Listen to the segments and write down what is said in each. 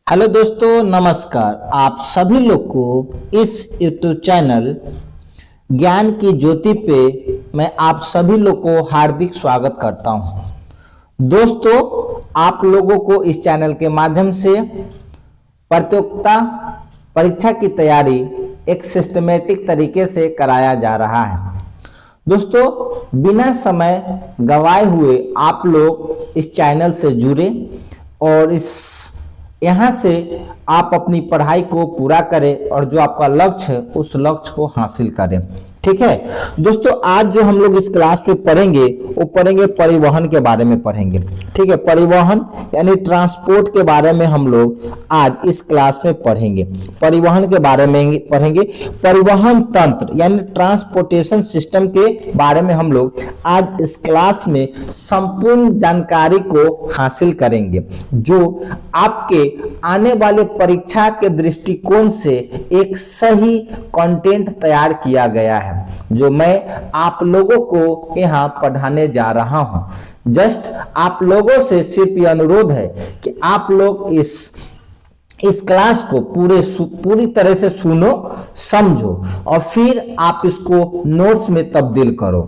Hello दोस्तों, नमस्कार। आप सभी लोग को इस यूट्यूब चैनल ज्ञान की ज्योति पे मैं आप सभी लोग को हार्दिक स्वागत करता हूं। दोस्तों, आप लोगों को इस चैनल के माध्यम से प्रतियोगिता परीक्षा की तैयारी एक सिस्टमेटिक तरीके से कराया जा रहा है। दोस्तों, बिना समय गंवाए हुए आप लोग इस चैनल से जुड़े और यहाँ से आप अपनी पढ़ाई को पूरा करें और जो आपका लक्ष्य है उस लक्ष्य को हासिल करें। ठीक है दोस्तों, आज जो हम लोग इस क्लास में पढ़ेंगे वो पढ़ेंगे परिवहन के बारे में पढ़ेंगे। ठीक है, परिवहन यानी ट्रांसपोर्ट के बारे में हम लोग आज इस क्लास में पढ़ेंगे। परिवहन के बारे में पढ़ेंगे, परिवहन तंत्र यानी ट्रांसपोर्टेशन सिस्टम के बारे में हम लोग आज इस क्लास में संपूर्ण जानकारी को हासिल करेंगे, जो आपके आने वाले परीक्षा के दृष्टिकोण से एक सही कंटेंट तैयार किया गया है, जो मैं आप लोगों को यहाँ पढ़ाने जा रहा हूँ। जस्ट आप लोगों से सिर्फ यह अनुरोध है कि आप लोग इस क्लास को पूरी तरह से सुनो, समझो और फिर आप इसको नोट्स में तब्दील करो।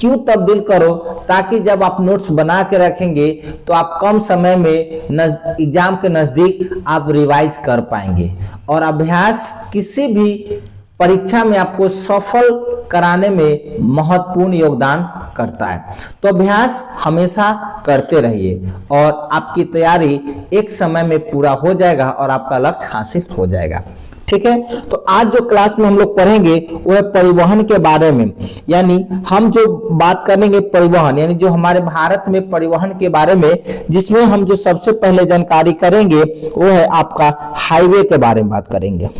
क्यों तब्दील करो? ताकि जब आप नोट्स बना के रखेंगे तो आप कम समय में एग्जाम के नजदीक आप रिवाइज कर पाएंगे और अभ्यास किसी भी परीक्षा में आपको सफल कराने में महत्वपूर्ण योगदान करता है। तो अभ्यास हमेशा करते रहिए और आपकी तैयारी एक समय में पूरा हो जाएगा और आपका लक्ष्य हासिल हो जाएगा। ठीक है, तो आज जो क्लास में हम लोग पढ़ेंगे वो है परिवहन के बारे में। यानी हम जो बात करेंगे परिवहन यानी जो हमारे भारत में परिवहन के बारे में, जिसमें हम जो सबसे पहले जानकारी करेंगे वो है आपका हाईवे के बारे में बात करेंगे।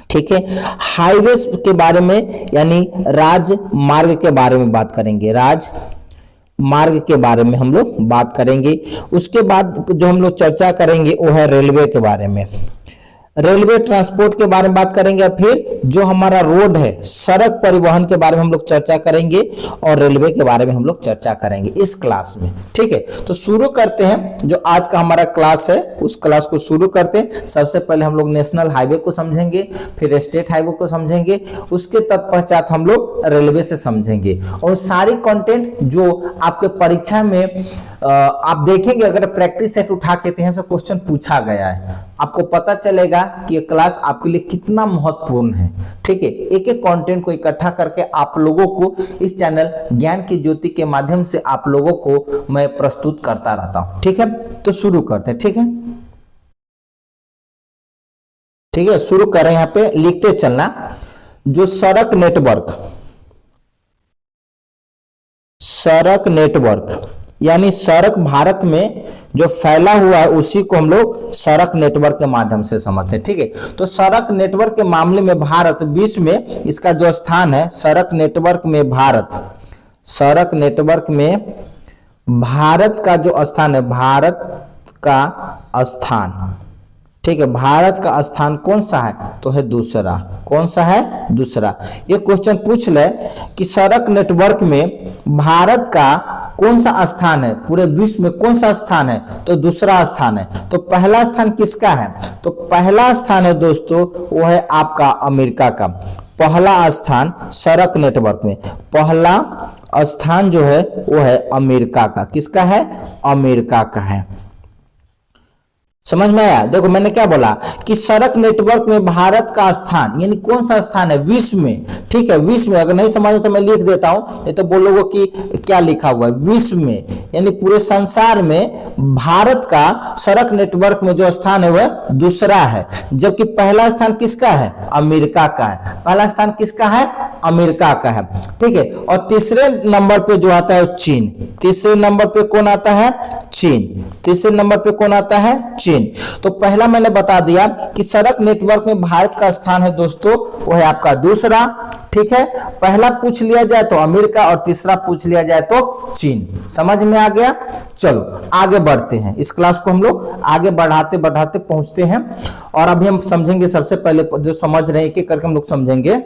ठीक है, हाईवे के बारे में यानी राजमार्ग के बारे में बात करेंगे, राजमार्ग के बारे में हम लोग बात करेंगे। उसके बाद जो हम लोग चर्चा करेंगे वो है रेलवे के बारे में, रेलवे ट्रांसपोर्ट के बारे में बात करेंगे। फिर जो हमारा रोड है, सड़क परिवहन के बारे में हम लोग चर्चा करेंगे और रेलवे के बारे में हम लोग चर्चा करेंगे इस क्लास में। ठीक है, तो शुरू करते हैं। जो आज का हमारा क्लास है उस क्लास को शुरू करते हैं। सबसे पहले हम लोग नेशनल हाईवे को समझेंगे, फिर स्टेट हाईवे को समझेंगे, उसके तत्पश्चात हम लोग रेलवे से समझेंगे। और सारी कंटेंट जो आपके परीक्षा में आप देखेंगे, अगर प्रैक्टिस सेट उठा के यहाँ से क्वेश्चन पूछा गया है, आपको पता चलेगा कि ये क्लास आपके लिए कितना महत्वपूर्ण है। ठीक है, एक एक कंटेंट को इकट्ठा करके आप लोगों को इस चैनल ज्ञान की ज्योति के माध्यम से आप लोगों को मैं प्रस्तुत करता रहता हूं। ठीक है, तो शुरू करते हैं। ठीक है, ठीक है, शुरू करें। यहाँ पे लिखते चलना। जो सड़क नेटवर्क यानी सड़क भारत में जो फैला हुआ है उसी को हम लोग सड़क नेटवर्क के माध्यम से समझते हैं। ठीक है, तो सड़क नेटवर्क के मामले में भारत विश्व में इसका जो स्थान है, सड़क नेटवर्क में भारत का जो स्थान है, भारत का स्थान, ठीक है, भारत का स्थान कौन सा है? तो है दूसरा। कौन सा है? दूसरा। ये क्वेश्चन पूछ ले कि सड़क नेटवर्क में भारत का कौन सा स्थान है, पूरे विश्व में कौन सा स्थान है? तो दूसरा स्थान है। तो पहला स्थान किसका है? तो पहला स्थान है दोस्तों वो है आपका अमेरिका का। पहला स्थान सड़क नेटवर्क में पहला स्थान जो है वो है अमेरिका का। किसका है? अमेरिका का है। समझ में आया? देखो मैंने क्या बोला कि सड़क नेटवर्क में भारत का स्थान यानी कौन सा स्थान है? विश्व में। ठीक है, विश्व में। अगर नहीं समझ तो मैं लिख देता हूं, नहीं तो बोलोगे कि क्या लिखा हुआ है। विश्व में यानी पूरे संसार में भारत का सड़क नेटवर्क में जो स्थान है वह दूसरा है, जबकि पहला स्थान किसका है? अमेरिका का है। पहला स्थान किसका है? अमेरिका का है। ठीक है, और तीसरे नंबर पे जो आता है चीन। तीसरे नंबर पे कौन आता है? चीन। तीसरे नंबर पे कौन आता है? चीन। तो पहला मैंने बता दिया कि सड़क नेटवर्क में भारत का स्थान है दोस्तों वो है आपका दूसरा। ठीक है, पहला पूछ लिया जाए तो अमेरिका और तीसरा पूछ लिया जाए तो चीन। समझ में आ गया? चलो आगे बढ़ते हैं। इस क्लास को हम लोग आगे बढ़ाते बढ़ाते पहुंचते हैं और अभी हम समझेंगे। सबसे पहले जो समझ रहे हैं एक एक करके हम लोग समझेंगे।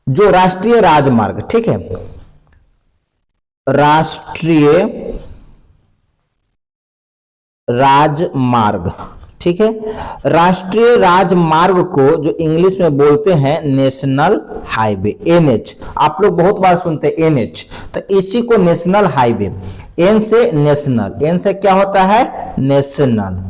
जो राष्ट्रीय राजमार्ग, ठीक है, राष्ट्रीय राजमार्ग, ठीक है। राष्ट्रीय राजमार्ग को जो इंग्लिश में बोलते हैं नेशनल हाईवे, एनएच। आप लोग बहुत बार सुनते हैं एनएच, तो इसी को नेशनल हाईवे। एन से नेशनल, एन से क्या होता है नेशनल,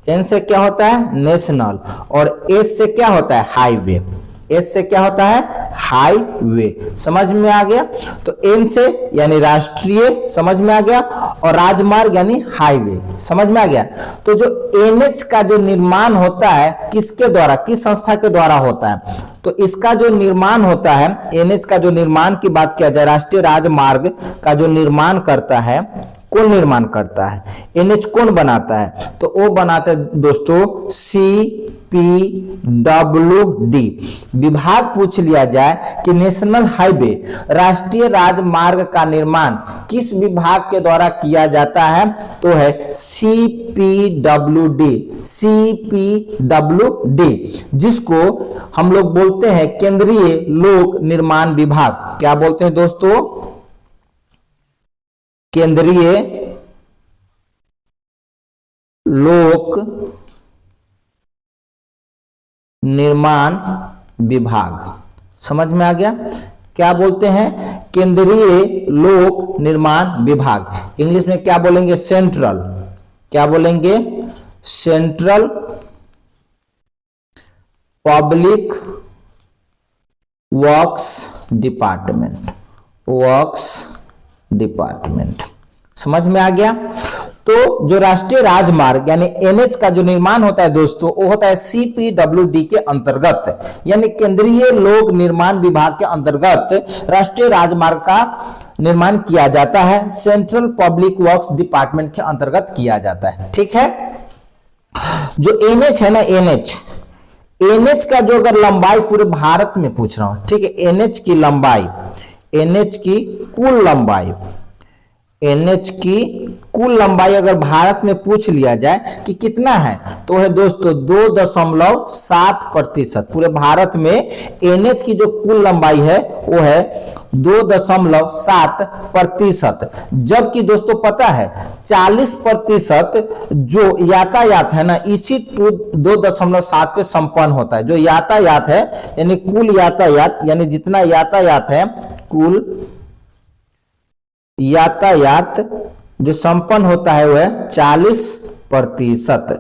एन से क्या होता है नेशनल, और एस से क्या होता है हाईवे, एस से क्या होता है हाईवे। समझ में आ गया। तो एन से यानी राष्ट्रीय, समझ में आ गया, और राजमार्ग यानी हाईवे, समझ में आ गया। तो जो एनएच का जो निर्माण होता है किसके द्वारा, किस संस्था के द्वारा होता है, तो इसका जो निर्माण होता है, एनएच का जो निर्माण की बात किया जाए, राष्ट्रीय राजमार्ग का जो निर्माण करता है, कौन निर्माण करता है, एनएच कौन बनाता है, तो वो बनाते हैं दोस्तों CPWD। विभाग पूछ लिया जाए कि नेशनल हाईवे, राष्ट्रीय राजमार्ग का निर्माण किस विभाग के द्वारा किया जाता है, तो है CPWD, CPWD, जिसको हम लोग बोलते हैं केंद्रीय लोक निर्माण विभाग। क्या बोलते हैं दोस्तों, केंद्रीय लोक निर्माण विभाग। समझ में आ गया। क्या बोलते हैं, केंद्रीय लोक निर्माण विभाग। इंग्लिश में क्या बोलेंगे, सेंट्रल, क्या बोलेंगे, central public works department, works department. समझ में आ गया। तो जो राष्ट्रीय राजमार्ग यानी एनएच का जो निर्माण होता है दोस्तों, वो होता है CPWD के अंतर्गत, यानी केंद्रीय लोक निर्माण विभाग के अंतर्गत राष्ट्रीय राजमार्ग का निर्माण किया जाता है, सेंट्रल पब्लिक वर्क्स डिपार्टमेंट के अंतर्गत किया जाता है। ठीक है। जो एनएच है ना, एनएच का जो अगर लंबाई पूरे भारत में पूछ रहा हूं, ठीक है, एनएच की लंबाई, एनएच की कुल लंबाई, एनएच की कुल लंबाई अगर भारत में पूछ लिया जाए कि कितना है, तो है दोस्तों 2.7%। पूरे भारत में एनएच की जो कुल लंबाई है वो है 2.7%। जबकि दोस्तों पता है 40% जो यातायात है ना, इसी 2.7 पे संपन्न होता है। जो यातायात है यानी कुल यातायात, यानी जितना यातायात है, कुल यातायात जो संपन्न होता है वह 40%।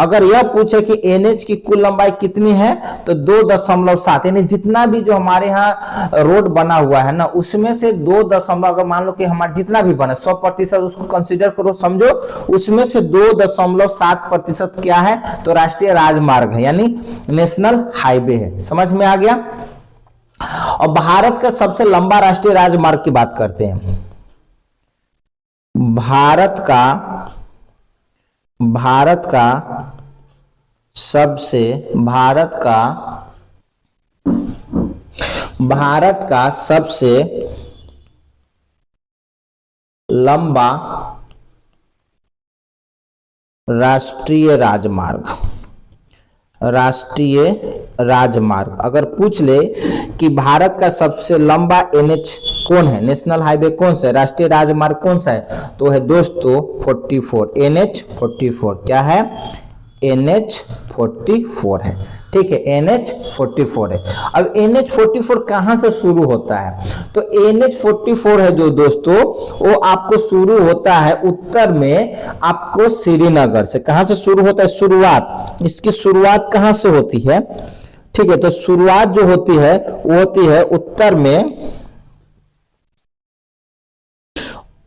अगर यह पूछे कि एनएच की कुल लंबाई कितनी है, तो 2.7, यानी जितना भी जो हमारे यहाँ रोड बना हुआ है ना, उसमें से 2, अगर मान लो कि हमारा जितना भी बना 100% उसको कंसीडर करो, समझो, उसमें से 2.7% क्या है, तो राष्ट्रीय राजमार्ग है, यानी नेशनल हाईवे है। समझ में आ गया। और भारत का सबसे लंबा राष्ट्रीय राजमार्ग की बात करते हैं। भारत का सबसे लंबा राष्ट्रीय राजमार्ग अगर पूछ ले कि भारत का सबसे लंबा एनएच कौन है, नेशनल हाईवे कौन सा है, राष्ट्रीय राजमार्ग कौन सा है, तो है दोस्तों 44, NH 44। क्या है, NH 44 है। ठीक है, NH 44 है। अब NH 44 कहां से शुरू होता है, तो NH 44 है जो दोस्तों, वो आपको शुरू होता है उत्तर में, आपको श्रीनगर से। कहां से शुरू होता है, शुरुआत, इसकी शुरुआत कहां से होती है, ठीक है, तो शुरुआत जो होती है वो होती है उत्तर में,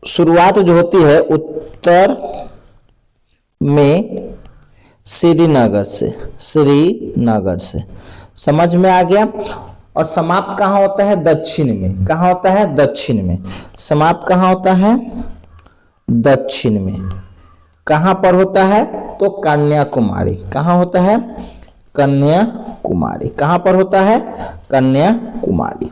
शुरुआत जो होती है उत्तर में श्रीनगर से। समझ में आ गया। और समाप्त कहां होता है, दक्षिण में। कहां होता है, दक्षिण में। समाप्त कहां होता है, दक्षिण में। कहां पर होता है, तो कन्याकुमारी। कहां होता है, कन्याकुमारी। कहां पर होता है, कन्याकुमारी।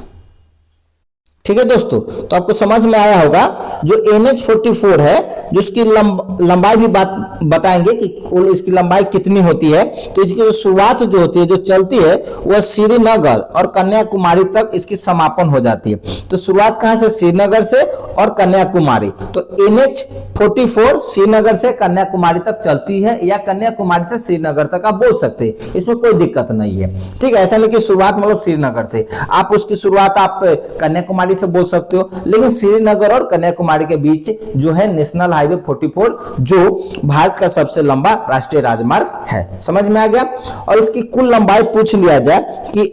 ठीक है दोस्तों, तो आपको समझ में आया होगा। जो NH 44 है, जिसकी लंबाई भी बताएंगे कि कुल इसकी लंबाई कितनी होती है, तो इसकी जो शुरुआत जो होती है, जो चलती है, वह श्रीनगर और कन्याकुमारी तक इसकी समापन हो जाती है। तो शुरुआत कहां से, श्रीनगर से और कन्याकुमारी। तो NH 44 श्रीनगर से कन्याकुमारी तक चलती है, या कन्याकुमारी से श्रीनगर तक आप बोल सकते हैं, इसमें कोई दिक्कत नहीं है। ठीक है, ऐसा नहीं कि शुरुआत मतलब श्रीनगर से, आप उसकी शुरुआत आप कन्याकुमारी से बोल सकते हो, लेकिन श्रीनगर और कन्याकुमारी के बीच जो है नेशनल हाईवे 44 जो भारत का सबसे लंबा राष्ट्रीय राजमार्ग है। समझ में आ गया। और इसकी कुल लंबाई पूछ लिया जाए कि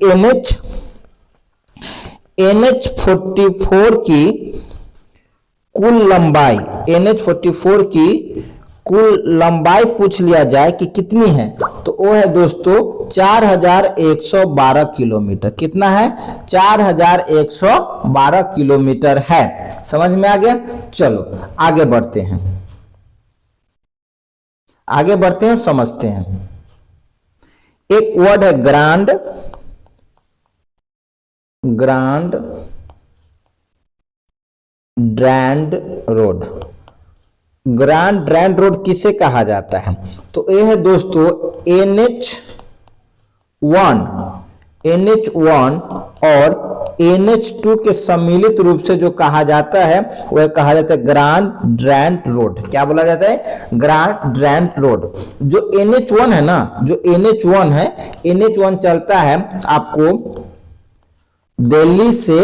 NH44 की कुल लंबाई, NH44 की कुल लंबाई पूछ लिया जाए कि कितनी है, तो वो है दोस्तों 4112 किलोमीटर। कितना है? 4112 किलोमीटर है। समझ में आ गया। चलो आगे बढ़ते हैं, आगे बढ़ते हैं और समझते हैं। एक वर्ड है grand trunk road. Grand trunk road किसे कहा जाता है? तो ये है दोस्तों NH1 और NH2 के सम्मिलित रूप से जो कहा जाता है वह कहा जाता है ग्रांड ट्रैंक रोड। क्या बोला जाता है? Grand trunk road. जो NH1 है ना, जो NH1 है, NH1 चलता है आपको दिल्ली से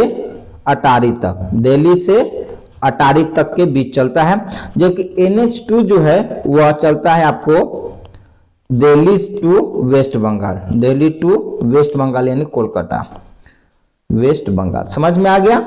अटारी तक, दिल्ली से अटारी तक के बीच चलता है, जबकि NH2 जो है वह चलता है आपको Delhi to West Bengal, Delhi to West Bengal यानी कोलकाता, वेस्ट बंगाल। समझ में आ गया।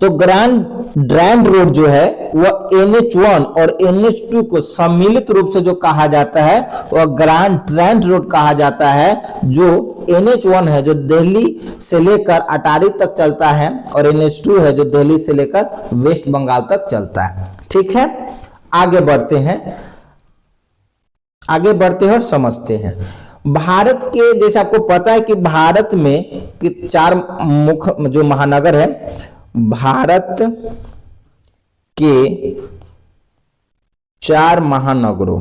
तो ग्रांड ट्रैंक रोड जो है वह NH1 और NH2 को सम्मिलित रूप से जो कहा जाता है वह ग्रांड ट्रैंक रोड कहा जाता है। जो NH1 है जो दिल्ली से लेकर अटारी तक चलता है, और NH2 है जो दिल्ली से लेकर वेस्ट बंगाल तक चलता है। ठीक है, आगे बढ़ते हैं, आगे बढ़ते हैं और समझते हैं। भारत के, जैसे आपको पता है कि भारत में कि 4 मुख्य जो महानगर है, भारत के 4 महानगरों,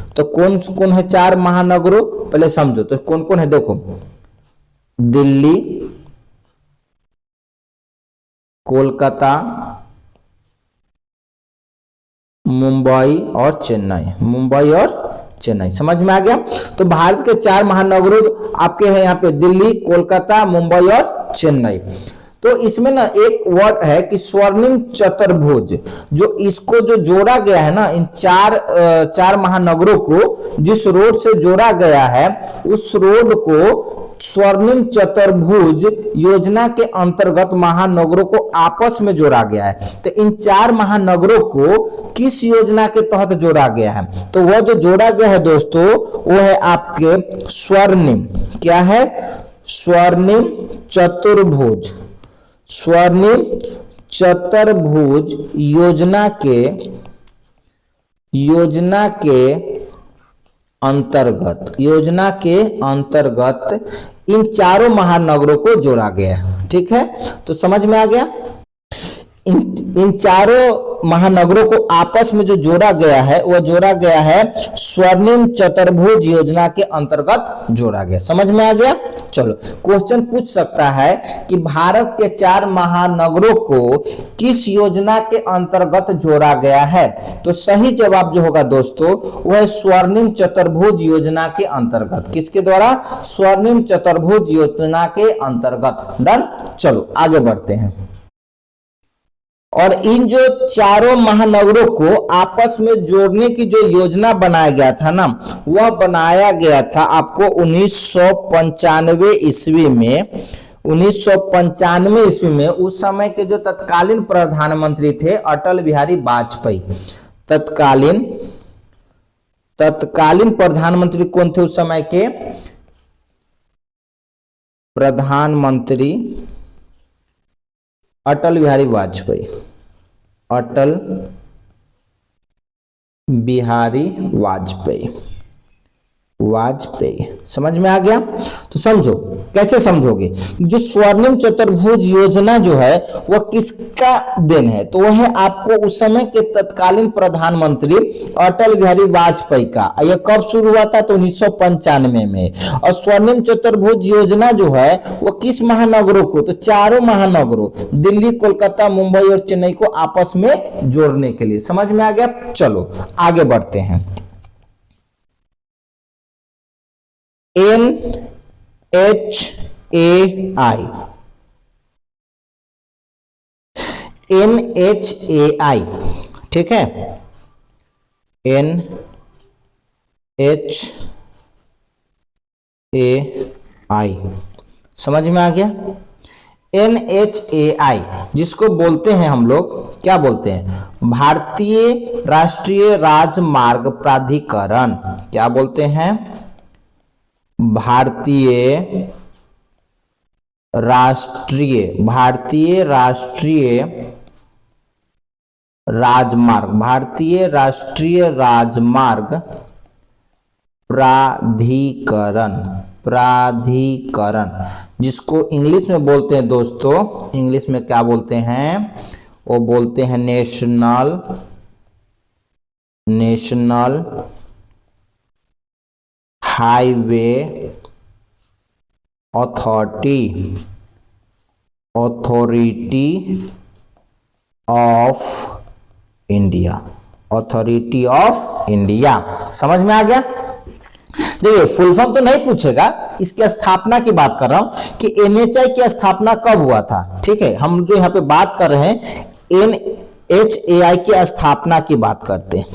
तो कौन कौन है 4 महानगरों? पहले समझो तो कौन कौन है। देखो, दिल्ली, कोलकाता, मुंबई और चेन्नई। समझ में आ गया। तो भारत के 4 महानगरों आपके हैं यहाँ पे दिल्ली, कोलकाता, मुंबई और चेन्नई। तो इसमें ना एक वर्ड है कि स्वर्णिम चतुर्भुज, जो इसको जो जोड़ा गया है ना, इन 4 महानगरों को जिस रोड से जोड़ा गया है उस रोड को स्वर्णिम चतुर्भुज योजना के अंतर्गत महानगरों को आपस में जोड़ा गया है। तो इन 4 महानगरों को किस योजना के तहत जोड़ा गया है? तो वह जो जोड़ा गया है दोस्तों वो है आपके स्वर्णिम, क्या है? स्वर्णिम चतुर्भुज योजना के अंतर्गत इन 4 महानगरों को जोड़ा गया है। ठीक है, तो समझ में आ गया। इन 4 महानगरों को आपस में जो जोड़ा गया है वह जोड़ा गया है स्वर्णिम चतुर्भुज योजना के अंतर्गत जोड़ा गया। समझ में आ गया। चलो, क्वेश्चन पूछ सकता है कि भारत के 4 महानगरों को किस योजना के अंतर्गत जोड़ा गया है? तो सही जवाब जो होगा दोस्तों वह स्वर्णिम चतुर्भुज योजना के अंतर्गत। किसके द्वारा? स्वर्णिम चतुर्भुज योजना के अंतर्गत। डन। चलो आगे बढ़ते हैं। और इन जो 4 महानगरों को आपस में जोड़ने की जो योजना बनाया गया था ना, वह बनाया गया था आपको 1995 ईस्वी में। 1995 ईस्वी में उस समय के जो तत्कालीन प्रधानमंत्री थे अटल बिहारी वाजपेयी। तत्कालीन प्रधानमंत्री कौन थे उस समय के? प्रधानमंत्री अटल बिहारी वाजपेयी। अटल बिहारी वाजपेयी। वाजपेयी। समझ में आ गया? तो समझो, कैसे समझोगे? जो स्वर्णिम चतुर्भुज योजना जो है वह किसका देन है? तो वह है आपको उस समय के तत्कालीन प्रधानमंत्री अटल बिहारी वाजपेयी का। यह कब शुरू हुआ था? तो 1995 में। और स्वर्णिम चतुर्भुज योजना जो है वह किस महानगरों को? तो चारों महानगरों दिल्ली, कोलकाता, मुंबई और चेन्नई को आपस में जोड़ने के लिए। समझ में आ गया? चलो आगे बढ़ते हैं। NHAI, NHAI, ठीक है, NHAI, समझ में आ गया? NHAI जिसको बोलते हैं हम लोग, क्या बोलते हैं? भारतीय राष्ट्रीय राजमार्ग प्राधिकरण। क्या बोलते हैं? भारतीय राष्ट्रीय राजमार्ग, भारतीय राष्ट्रीय राजमार्ग प्राधिकरण, जिसको इंग्लिश में बोलते हैं दोस्तों, इंग्लिश में क्या बोलते हैं? वो बोलते हैं national highway authority of India. समझ में आ गया? देखिए फुल फॉर्म तो नहीं पूछेगा, इसकी स्थापना की बात कर रहा हूं कि NHAI की स्थापना कब हुआ था। ठीक है, हम जो यहाँ पे बात कर रहे हैं NHAI की स्थापना की बात करते हैं।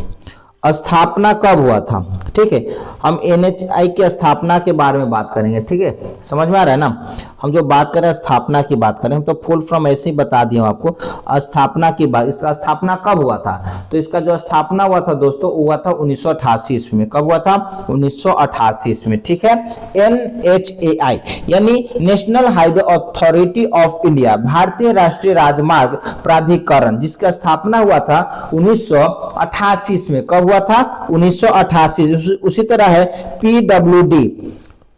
स्थापना कब हुआ था? ठीक है, हम NHAI की स्थापना के बारे में बात करेंगे। ठीक है, समझ में आ रहा है ना? हम जो बात कर रहे हैं स्थापना की बात करें, हम तो फुल फॉर्म ऐसे ही बता दिया हूं आपको। स्थापना की बात, इसका स्थापना कब हुआ था? तो इसका जो स्थापना हुआ था दोस्तों, हुआ था 1988 ईस्वी में। कब हुआ था? 1988 ईस्वी में। ठीक है, NHAI यानी national highway authority of India, भारतीय राष्ट्रीय राजमार्ग प्राधिकरण, जिसका स्थापना हुआ था 1988 ईस्वी में। कब हुआ था? 1988। उसी तरह है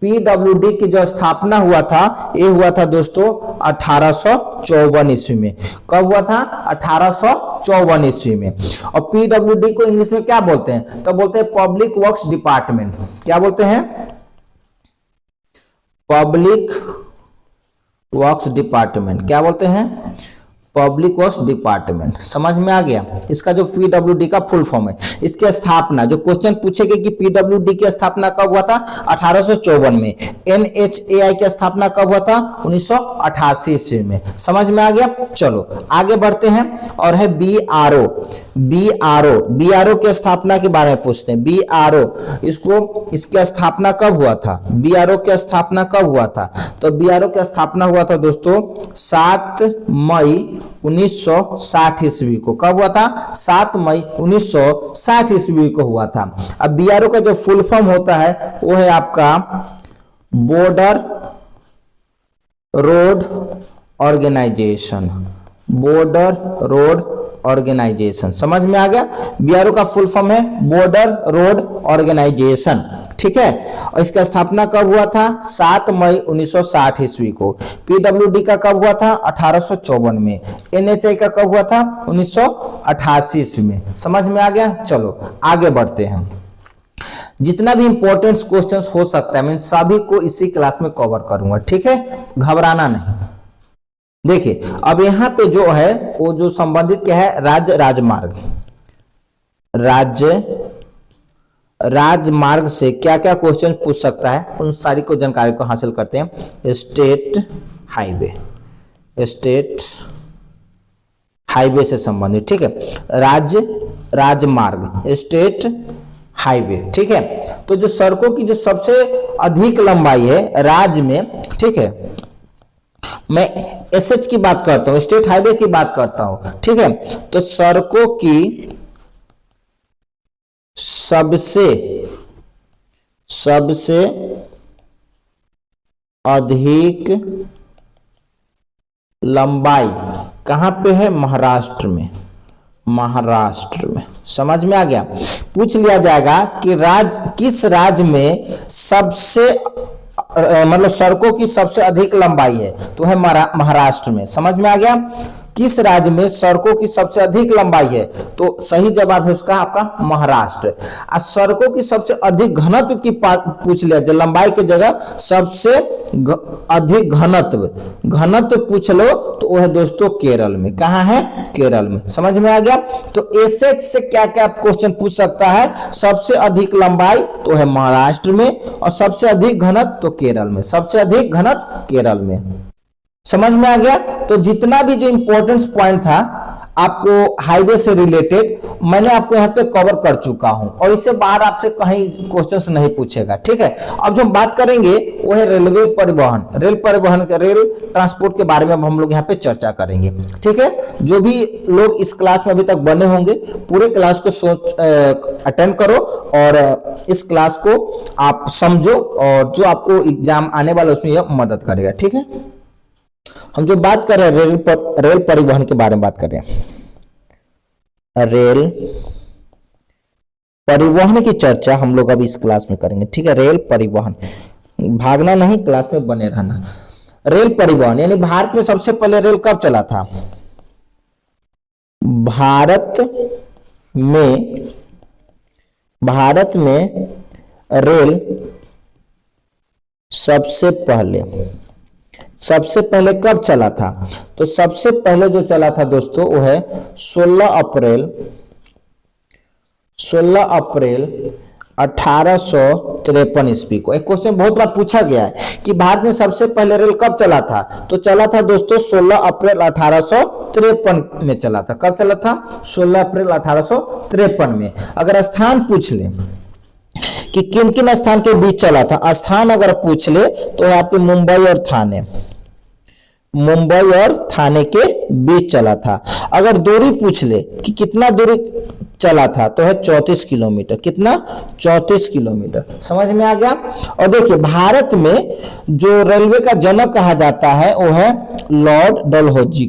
PWD की जो स्थापना हुआ था, ये हुआ था दोस्तों 1854 ईस्वी में। कब हुआ था? 1854 ईस्वी में। और PWD को इंग्लिश में क्या बोलते हैं? तो बोलते हैं पब्लिक वर्क्स डिपार्टमेंट। क्या बोलते हैं? Public works department. क्या बोलते हैं? Public works department. समझ में आ गया? इसका जो PWD का फुल फॉर्म है। इसकी स्थापना, जो क्वेश्चन पूछेगा कि PWD की स्थापना कब हुआ था? 1854 में। NHAI की स्थापना कब हुआ था? 1988 ईस्वी में। समझ में आ गया? चलो आगे बढ़ते हैं। और है BRO की स्थापना के बारे में पूछते हैं। BRO, इसकी स्थापना कब हुआ था? BRO की स्थापना कब हुआ था? तो BRO की स्थापना हुआ था दोस्तों 7 मई 1960 ईस्वी को। कब हुआ था? 7 मई 1960 ईस्वी को हुआ था। अब BRO का जो फुल फॉर्म होता है वो है आपका बॉर्डर रोड ऑर्गेनाइजेशन। समझ में आ गया? BRO का फुल फॉर्म है बॉर्डर रोड ऑर्गेनाइजेशन। ठीक है, और इसका स्थापना कब हुआ था? 7 मई 1960 ईस्वी को। PWD का कब हुआ था? 1854 में। NHAI का कब हुआ था? 1988 ईस्वी में। समझ में आ गया? चलो आगे बढ़ते हैं। जितना भी इंपॉर्टेंट क्वेश्चंस हो सकता है मैं सभी को इसी क्लास में कवर करूंगा। ठीक है, घबराना नहीं। देखिए अब यहां पे जो है वो जो संबंधित क्या है? राजमार्ग से क्या क्या क्वेश्चन पूछ सकता है, उन सारी को जानकारी को हासिल करते हैं। स्टेट हाईवे से संबंधित। ठीक है, राजमार्ग, स्टेट हाईवे। ठीक है, तो जो सड़कों की जो सबसे अधिक लंबाई है राज्य में, ठीक है, मैं एसएच की बात करता हूं, स्टेट हाईवे की बात करता हूं। ठीक है, तो सड़कों की सबसे अधिक लंबाई कहां पे है? महाराष्ट्र में। समझ में आ गया? पूछ लिया जाएगा कि किस राज्य में सबसे मतलब सड़कों की सबसे अधिक लंबाई है, तो है महाराष्ट्र में। समझ में आ गया? किस राज्य में सड़कों की सबसे अधिक लंबाई है, तो सही जवाब है उसका आपका महाराष्ट्र। और सड़कों की सबसे अधिक घनत्व की पूछ लिया जाए, लंबाई की जगह सबसे अधिक घनत्व पूछ लो तो वो है दोस्तों केरल में। कहाँ है? केरल में। समझ में आ गया? तो ऐसे से क्या क्या क्वेश्चन पूछ सकता है, सबसे अधिक लंबाई तो है महाराष्ट्र में, और सबसे अधिक घनत्व तो केरल में, सबसे अधिक घनत्व केरल में। समझ में आ गया? तो जितना भी जो इंपॉर्टेंट पॉइंट था आपको हाईवे से रिलेटेड मैंने आपको यहाँ पे कवर कर चुका हूं, और इससे बाहर आपसे कहीं क्वेश्चंस नहीं पूछेगा। ठीक है, अब जो हम बात करेंगे वो है रेलवे परिवहन, रेल ट्रांसपोर्ट के बारे में अब हम लोग यहाँ पे चर्चा करेंगे। ठीक है, जो भी लोग इस क्लास में अभी तक बने होंगे पूरे क्लास को अटेंड करो और इस क्लास को आप समझो, और जो आपको एग्जाम आने वाला उसमें यह मदद करेगा। ठीक है, हम जो बात कर रहे हैं रेल परिवहन के बारे में बात कर रहे हैं। रेल परिवहन की चर्चा हम लोग अभी इस क्लास में करेंगे। ठीक है, रेल परिवहन, भागना नहीं, क्लास में बने रहना। रेल परिवहन यानी भारत में सबसे पहले रेल कब चला था? भारत में रेल सबसे पहले कब चला था? तो सबसे पहले जो चला था दोस्तों वो है 16 अप्रैल 1853 ईस्वी को। एक क्वेश्चन बहुत बार पूछा गया है कि भारत में सबसे पहले रेल कब चला था, तो चला था दोस्तों 16 अप्रैल 1853 में चला था। कब चला था? 16 अप्रैल 1853 में। अगर स्थान पूछ ले कि किन किन स्थान के बीच चला था, स्थान अगर पूछ ले तो है आपके मुंबई और थाने के बीच चला था। अगर दूरी पूछ ले कि कितना दूरी चला था, तो है 34 किलोमीटर। कितना? 34 किलोमीटर। समझ में आ गया? और देखिए भारत में जो रेलवे का जनक कहा जाता है वो है लॉर्ड डलहौजी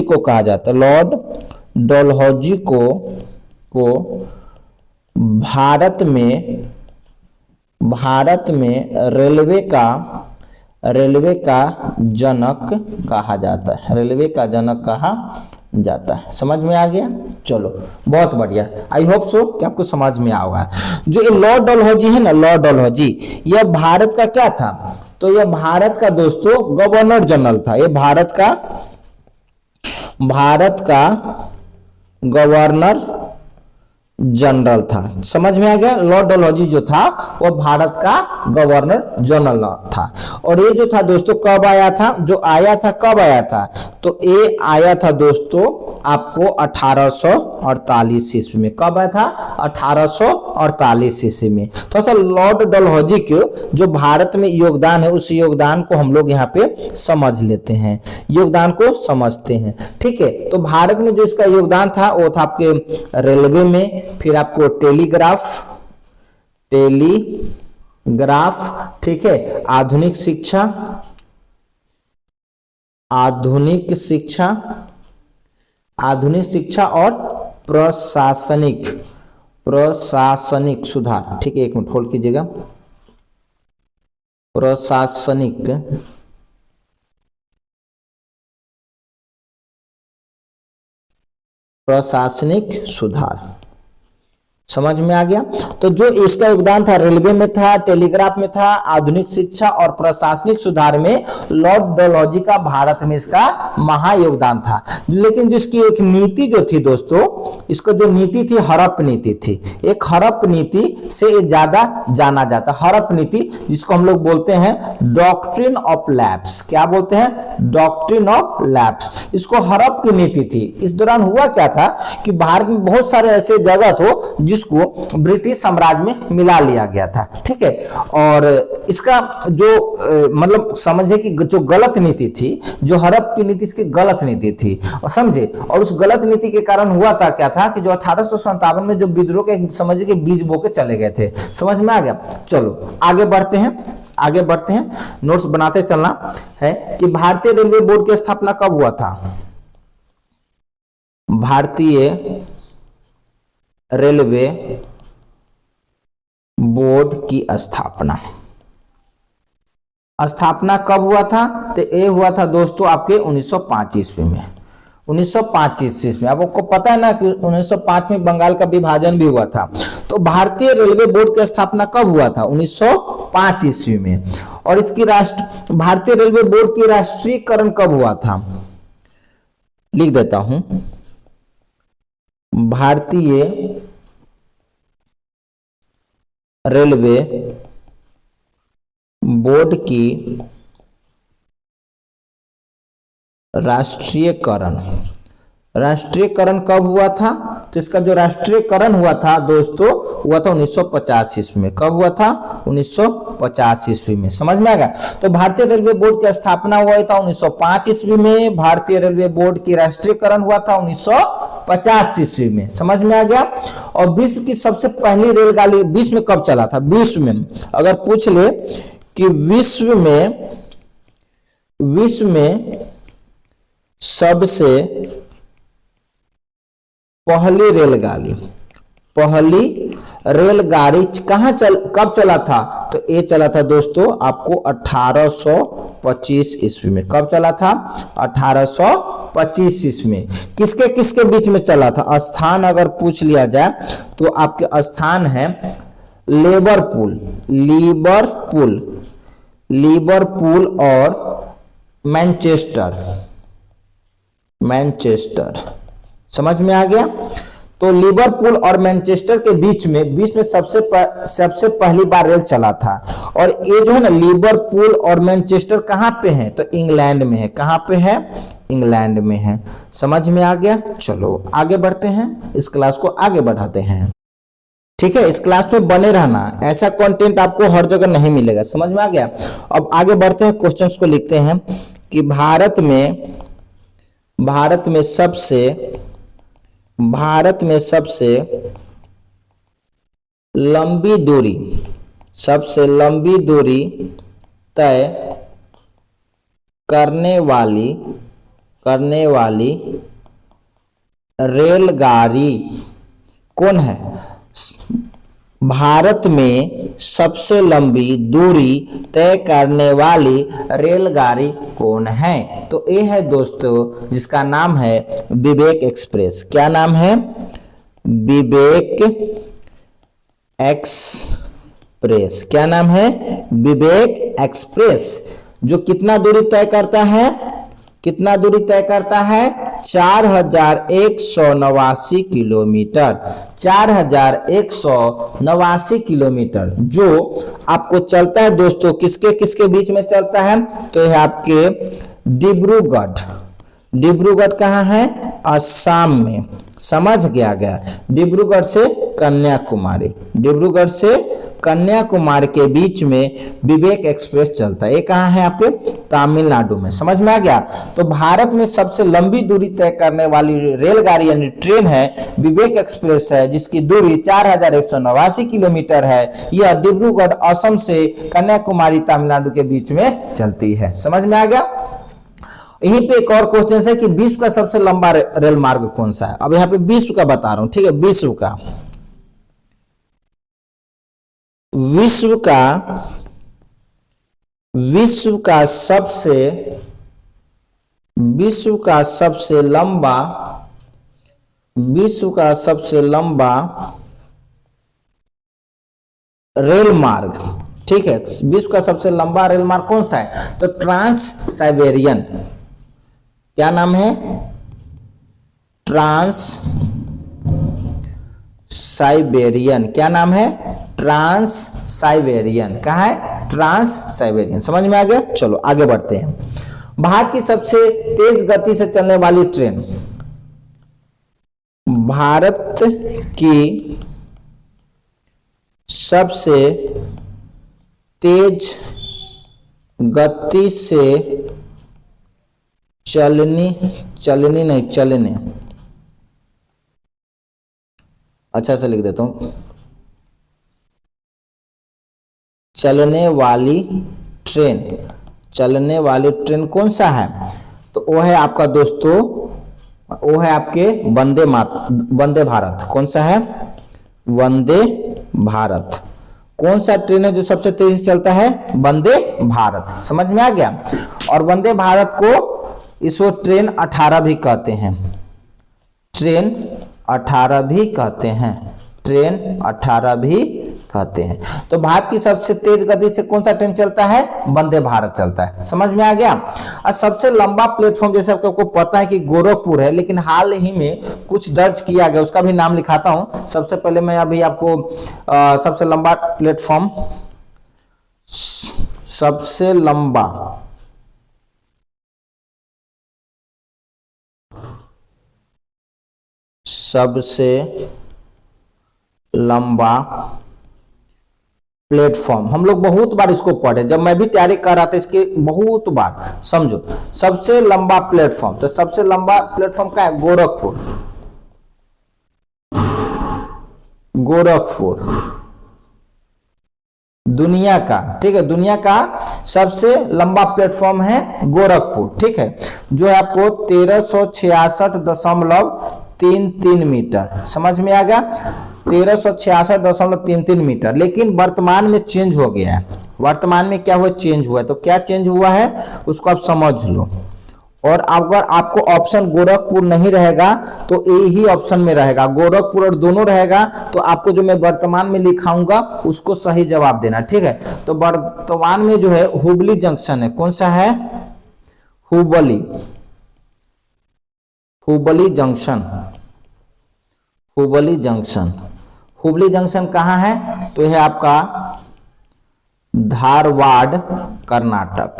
को कहा जाता है। लॉर्ड डलहौजी को भारत में रेलवे का जनक कहा जाता है। रेलवे का जनक कहा जाता है। समझ में आ गया? चलो बहुत बढ़िया, आई होप सो कि आपको समझ में आओगा। जो ये लॉर्ड डलहौजी है ना, लॉर्ड डलहौजी, यह भारत का क्या था? तो यह भारत का दोस्तों गवर्नर जनरल था। यह भारत का गवर्नर जनरल था। समझ में आ गया? लॉर्ड डलहौजी जो था वो भारत का गवर्नर जनरल था। और ये जो था दोस्तों कब आया था? कब आया था? तो ये आया था दोस्तों आपको 1848 ईस्वी में। कब आया था? 1848 ईस्वी में। तो सर लॉर्ड डलहौजी के जो भारत में योगदान है उस योगदान को हम लोग यहाँ पे समझ लेते हैं, योगदान को समझते हैं। ठीक है, तो भारत में जो इसका योगदान था वो था आपके रेलवे में, फिर आपको टेलीग्राफ, ठीक है, आधुनिक शिक्षा और प्रशासनिक सुधार। ठीक है, एक मिनट होल्ड कीजिएगा। प्रशासनिक सुधार। समझ में आ गया? तो जो इसका योगदान था रेलवे में था, टेलीग्राफ में था, आधुनिक शिक्षा और प्रशासनिक सुधार में लॉर्ड डलहौजी का भारत में इसका महायोगदान था। लेकिन जिसकी एक नीति जो थी दोस्तों, इसको जो नीति थी हड़प नीति थी। एक हड़प नीति से ज्यादा जाना जाता। हड़प नीति जिसको हम लोग बोलते हैं डॉक्ट्रिन ऑफ लैप्स। क्या बोलते हैं? Doctrine of lapse. इसको हड़प की नीति थी। इस दौरान हुआ क्या था कि भारत में बहुत सारे ऐसे जगह थे जिसको ब्रिटिश साम्राज्य में मिला लिया गया था। ठीक है, और इसका जो मतलब समझे कि जो गलत नीति थी, जो हड़प की नीति, इसकी गलत नीति थी, और समझे। और उस गलत नीति के कारण हुआ था क्या था कि जो 1857 में जो विद्रोह के समझे कि बीज बो के चले गए थे। समझ में आ गया? चलो आगे बढ़ते हैं, नोट्स बनाते चलना है कि भारतीय रेलवे बोर्ड की स्थापना कब हुआ था? भारतीय रेलवे बोर्ड की स्थापना। स्थापना कब हुआ था? तो ये हुआ था दोस्तों आपके 1905 ईस्वी में। 1905 ईस्वी में। अब आपको पता है ना कि 1905 में बंगाल का विभाजन भी हुआ था। तो भारतीय रेलवे बोर्ड की स्थापना कब हुआ था? 1905 ईस्वी में। और इसकी भारतीय रेलवे बोर्ड की राष्ट्रीयकरण कब हुआ था? लिख देता हूं, भारतीय रेलवे बोर्ड की राष्ट्रीयकरण कब हुआ था? तो इसका जो राष्ट्रीयकरण हुआ था दोस्तों हुआ था 1950 ईस्वी में। कब हुआ था? 1950 ईस्वी में। समझ में आ गया? तो भारतीय रेलवे बोर्ड की स्थापना हुआ था 1905 ईस्वी में। भारतीय रेलवे बोर्ड की राष्ट्रीयकरण हुआ था 1950 ईस्वी में। समझ में आ गया? और विश्व की सबसे पहली रेलगाड़ी विश्व में कब चला था? विश्व में अगर पूछ ले कि विश्व में सबसे पहली रेलगाड़ी कब चला था? तो ये चला था दोस्तों आपको 1825 ईस्वी में। कब चला था? 1825 ईस्वी में। किसके किसके बीच में चला था? स्थान अगर पूछ लिया जाए तो आपके स्थान है लिवरपूल और मैनचेस्टर। समझ में आ गया? तो लिवरपूल और मैनचेस्टर के बीच में सबसे पहली बार रेल चला था। और ये जो है ना लिवरपूल और मैनचेस्टर कहाँ पे है? तो इंग्लैंड में है। कहाँ पे है? इंग्लैंड में है। समझ में आ गया? चलो आगे बढ़ते हैं, इस क्लास को आगे बढ़ाते हैं। ठीक है, इस क्लास में बने रहना, ऐसा कंटेंट आपको हर जगह नहीं मिलेगा। समझ में आ गया? अब आगे बढ़ते हैं, क्वेश्चंस को लिखते हैं कि भारत में सबसे लंबी दूरी तय करने वाली रेलगाड़ी कौन है? भारत में सबसे लंबी दूरी तय करने वाली रेलगाड़ी कौन है? तो ये है दोस्तों जिसका नाम है विवेक एक्सप्रेस। क्या नाम है? विवेक एक्सप्रेस। क्या नाम है? विवेक एक्सप्रेस। जो कितना दूरी तय करता है? 4189 किलोमीटर। 4189 किलोमीटर जो आपको चलता है दोस्तों किसके किसके बीच में चलता है? तो यह आपके डिब्रूगढ़ कहाँ है? असम में। समझ गया? डिब्रूगढ़ से कन्याकुमारी के बीच में विवेक एक्सप्रेस चलता है। ये कहाँ है? आपके तमिलनाडु में। समझ में आ गया? तो भारत में सबसे लंबी दूरी तय करने वाली रेलगाड़ी यानी ट्रेन है विवेक एक्सप्रेस है, जिसकी दूरी 4189 किलोमीटर है। यह डिब्रूगढ़ असम से कन्याकुमारी तमिलनाडु के बीच में चलती है। समझ में आ गया? यहीं पे एक और क्वेश्चन है कि विश्व का सबसे लंबा रेल मार्ग कौन सा है? अब यहाँ पे विश्व का बता रहा हूं। ठीक है, विश्व का सबसे लंबा रेल मार्ग। ठीक है, विश्व का सबसे लंबा रेल मार्ग कौन सा है? तो ट्रांस साइबेरियन। क्या नाम है? Trans Siberian. क्या नाम है? Trans Siberian. कहाँ है? Trans Siberian. समझ में आ गया? चलो आगे बढ़ते हैं। भारत की सबसे तेज गति से चलने वाली ट्रेन। भारत की सबसे तेज गति से चलने अच्छा से लिख देता हूं, चलने वाली ट्रेन कौन सा है? तो वो है आपका दोस्तों, वो है आपके वंदे भारत। कौन सा है? वंदे भारत। कौन सा ट्रेन है जो सबसे तेजी से चलता है? वंदे भारत। समझ में आ गया। और वंदे भारत को इसको ट्रेन 18 भी कहते हैं, ट्रेन 18 भी कहते हैं, ट्रेन 18 भी कहते हैं। तो भारत की सबसे तेज गति से कौन सा ट्रेन चलता है? वंदे भारत चलता है। समझ में आ गया। और सबसे लंबा प्लेटफॉर्म जैसे आपको पता है कि गोरखपुर है, लेकिन हाल ही में कुछ दर्ज किया गया, उसका भी नाम लिखाता हूं। सबसे पहले मैं अभी आपको सबसे लंबा प्लेटफॉर्म, सबसे लंबा प्लेटफॉर्म, हम लोग बहुत बार इसको पढ़े, जब मैं भी तैयारी कर रहा था इसके बहुत बार। समझो, सबसे लंबा प्लेटफॉर्म, तो सबसे लंबा प्लेटफॉर्म क्या है? गोरखपुर, गोरखपुर दुनिया का, ठीक है, दुनिया का सबसे लंबा प्लेटफॉर्म है गोरखपुर, ठीक है, जो है आपको 1366.33 मीटर। समझ में आ गया। 1366.33 मीटर, लेकिन वर्तमान में चेंज हो गया है। वर्तमान में क्या हुआ? चेंज हुआ है। तो क्या चेंज हुआ है उसको आप समझ लो। और अगर आपको ऑप्शन गोरखपुर नहीं रहेगा तो ए ही ऑप्शन में रहेगा, गोरखपुर और दोनों रहेगा, तो आपको जो मैं वर्तमान में लिखाऊंगा उसको सही जवाब देना, ठीक है। तो वर्तमान में जो है हुबली जंक्शन है, कौन सा है? Hubli, Hubli junction, Hubli junction. Hubli junction कहाँ है? तो यह आपका धारवाड़, कर्नाटक।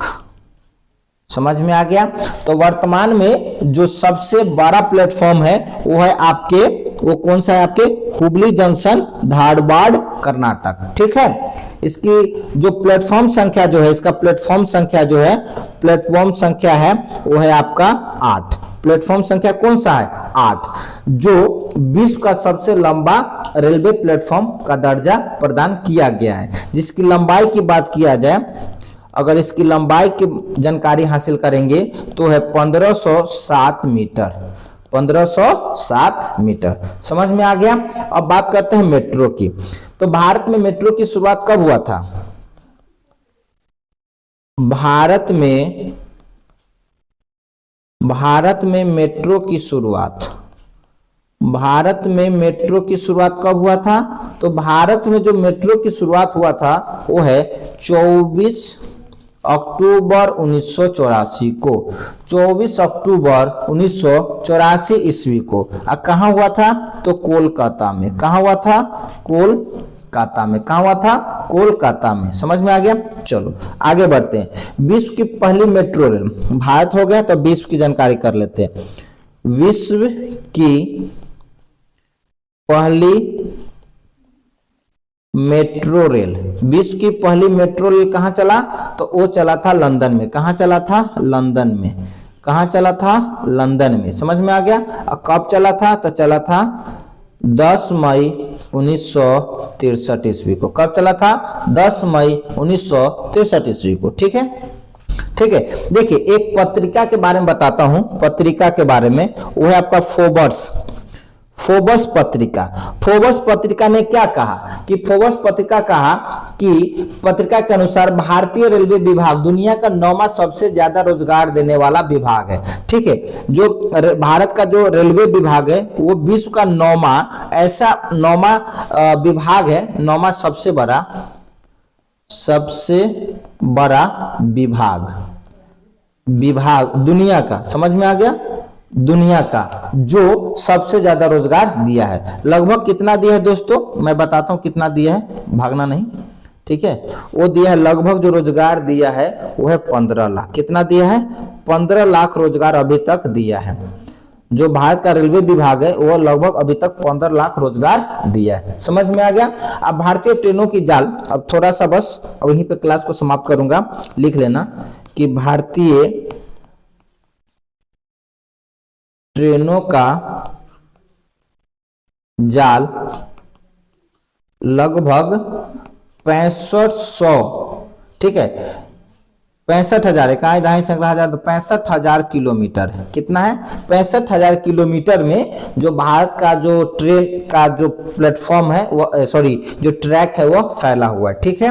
समझ में आ गया। तो वर्तमान में जो सबसे बड़ा प्लेटफॉर्म है वो है आपके, वो कौन सा है? आपके हुबली जंक्शन, धारवाड़, कर्नाटक, ठीक है। इसकी जो प्लेटफॉर्म संख्या जो है, इसका प्लेटफॉर्म संख्या जो है, प्लेटफॉर्म संख्या है वो है आपका 8। प्लेटफॉर्म संख्या कौन सा है? 8, जो विश्व का सबसे लंबा रेलवे प्लेटफॉर्म का दर्जा प्रदान किया गया है। जिसकी लंबाई की बात किया जाए, अगर इसकी लंबाई की जानकारी हासिल करेंगे तो है 1507 मीटर, 1507 मीटर। समझ में आ गया। अब बात करते हैं मेट्रो की। तो भारत में मेट्रो की शुरुआत कब हुआ था? भारत में मेट्रो की शुरुआत, भारत में मेट्रो की शुरुआत कब हुआ था? तो भारत में जो मेट्रो की शुरुआत हुआ था वो है 24 अक्टूबर 1984 को, 24 अक्टूबर 1984 ईस्वी को। कहाँ हुआ था? तो कोलकाता में। कहाँ हुआ था? कोलकाता में। कहाँ हुआ था? कोलकाता में। समझ में आ गया। चलो आगे बढ़ते हैं। विश्व की पहली मेट्रो रेल, भारत हो गया तो विश्व की जानकारी कर लेते हैं। विश्व की पहली मेट्रो रेल, विश्व की पहली मेट्रो रेल कहां चला? तो वो चला था लंदन में। कहां चला था? लंदन में। कहां चला था? लंदन में। समझ में आ गया। और कब चला था? तो चला था 10 मई 1963 ईस्वी को। कब चला था? 10 मई 1963 ईस्वी को। ठीक है, ठीक है। देखिए एक पत्रिका के बारे में बताता हूं, पत्रिका के बारे में, वो है आपका फोर्ब्स, फोर्ब्स पत्रिका। फोर्ब्स पत्रिका ने क्या कहा कि फोर्ब्स पत्रिका कहा कि पत्रिका के अनुसार भारतीय रेलवे विभाग दुनिया का 9वां सबसे ज्यादा रोजगार देने वाला विभाग है। ठीक है, जो भारत का जो रेलवे विभाग है वो विश्व का 9वां ऐसा 9वां विभाग है, 9वां सबसे बड़ा विभाग दुनिया का। समझ में आ गया? दुनिया का जो सबसे ज्यादा रोजगार दिया है। लगभग कितना दिया है दोस्तों? मैं बताता हूं कितना दिया है, भागना नहीं। ठीक है, वो दिया है लगभग, जो रोजगार दिया है वो है 15 लाख। कितना दिया है? 15 लाख रोजगार अभी तक दिया है। जो भारत का रेलवे विभाग है वो लगभग अभी तक 15 लाख रोजगार दिया है। समझ में आ गया। अब भारतीय ट्रेनों की जाल, अब थोड़ा सा बस वहीं पे क्लास को समाप्त करूंगा, लिख लेना कि भारतीय ट्रेनों का जाल लगभग 6500, ठीक है, 65,000 इकाई दहाई सैकड़ा हजार, तो 65,000 किलोमीटर है। कितना है? 65,000 किलोमीटर में जो भारत का जो ट्रेन का जो प्लेटफॉर्म है वो जो ट्रैक है वो फैला हुआ है। ठीक है,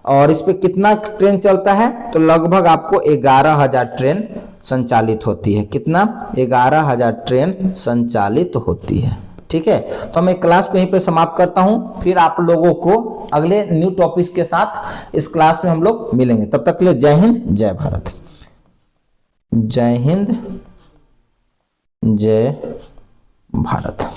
और इस पे कितना ट्रेन चलता है? तो लगभग आपको 11,000 ट्रेन संचालित होती है। कितना? 11,000 ट्रेन संचालित होती है। ठीक है, तो मैं क्लास को यहीं पे समाप्त करता हूं, फिर आप लोगों को अगले न्यू टॉपिक्स के साथ इस क्लास में हम लोग मिलेंगे। तब तक के लिए जय हिंद, जय भारत। जय हिंद, जय भारत।